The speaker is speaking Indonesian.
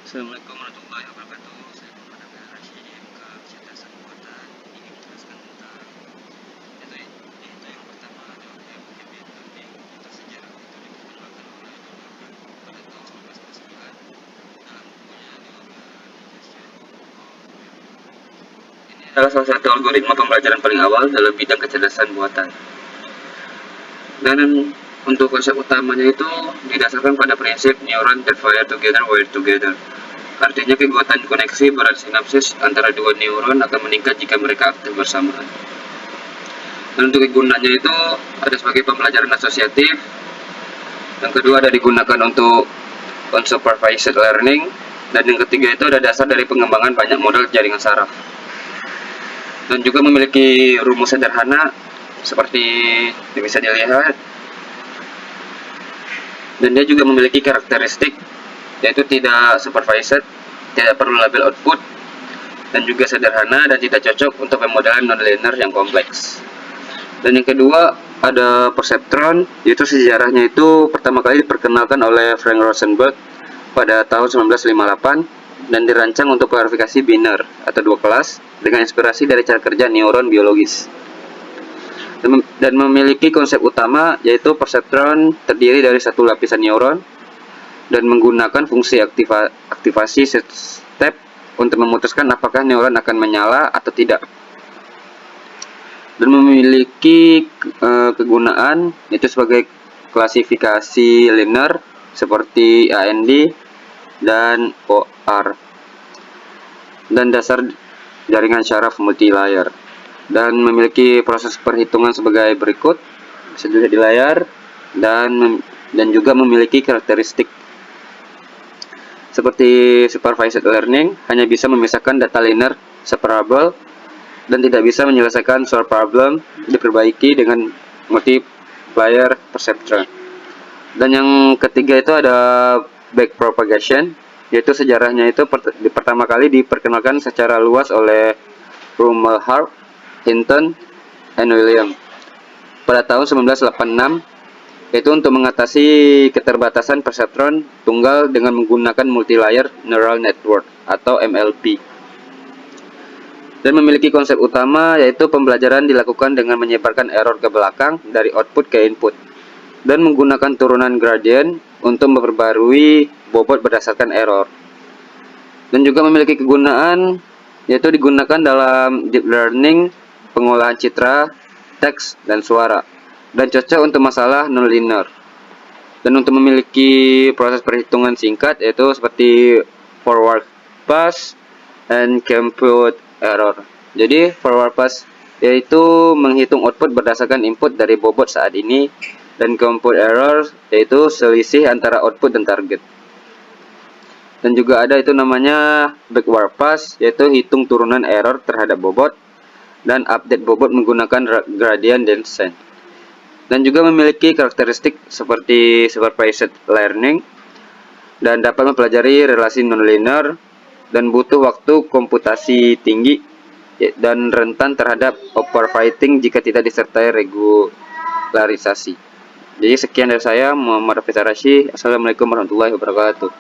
Assalamualaikum warahmatullahi wabarakatuh. Saya Muhammad Abdul Rashid, MK Kecerdasan Buatan. Ingin menjelaskan tentang yaitu yang pertama adalah ambient learning. Itu sejarah itu dikembangkan oleh John Locke pada tahun 1909 dalam bukunya The Organization of Memory. Ini adalah salah satu algoritma pembelajaran paling awal dalam bidang kecerdasan buatan. Dan untuk konsep utamanya itu didasarkan pada prinsip neuron that fire together wire together. Artinya kekuatan koneksi pada sinapsis antara dua neuron akan meningkat jika mereka aktif bersamaan. Dan untuk kegunaannya itu ada sebagai pembelajaran asosiatif. Yang kedua ada digunakan untuk unsupervised learning. Dan yang ketiga itu ada dasar dari pengembangan banyak model jaringan saraf. Dan juga memiliki rumus sederhana seperti yang bisa dilihat. Dan dia juga memiliki karakteristik yaitu tidak supervised, tidak perlu label output, dan juga sederhana dan tidak cocok untuk pemodelan nonlinear yang kompleks. Dan yang kedua ada perceptron, yaitu sejarahnya itu pertama kali diperkenalkan oleh Frank Rosenberg pada tahun 1958 dan dirancang untuk klarifikasi biner atau dua kelas dengan inspirasi dari cara kerja neuron biologis. Dan memiliki konsep utama yaitu perceptron terdiri dari satu lapisan neuron dan menggunakan fungsi aktivasi step untuk memutuskan apakah neuron akan menyala atau tidak. Dan memiliki kegunaan yaitu sebagai klasifikasi linear seperti AND dan OR, dan dasar jaringan syaraf multilayer, dan memiliki proses perhitungan sebagai berikut, bisa dilihat di layar, dan juga memiliki karakteristik seperti supervised learning, hanya bisa memisahkan data linear separable dan tidak bisa menyelesaikan solve problem, diperbaiki dengan multiplier perceptron. Dan yang ketiga itu ada backpropagation, yaitu sejarahnya itu pertama kali diperkenalkan secara luas oleh Rumelhart, Hinton, and William pada tahun 1986, yaitu untuk mengatasi keterbatasan perseptron tunggal dengan menggunakan multilayer neural network atau MLP. Dan memiliki konsep utama yaitu pembelajaran dilakukan dengan menyebarkan error ke belakang dari output ke input dan menggunakan turunan gradient untuk memperbarui bobot berdasarkan error. Dan juga memiliki kegunaan yaitu digunakan dalam deep learning, pengolahan citra, teks, dan suara, dan cocok untuk masalah nonlinear. Dan untuk memiliki proses perhitungan singkat yaitu seperti forward pass and compute error. Jadi forward pass yaitu menghitung output berdasarkan input dari bobot saat ini, dan compute error yaitu selisih antara output dan target. Dan juga ada itu namanya backward pass, yaitu hitung turunan error terhadap bobot, dan update bobot menggunakan gradient descent. Dan juga memiliki karakteristik seperti supervised learning dan dapat mempelajari relasi nonlinear dan butuh waktu komputasi tinggi dan rentan terhadap overfitting jika tidak disertai regularisasi. Jadi sekian dari saya, Muhammad Abdul Rashid. Assalamualaikum warahmatullahi wabarakatuh.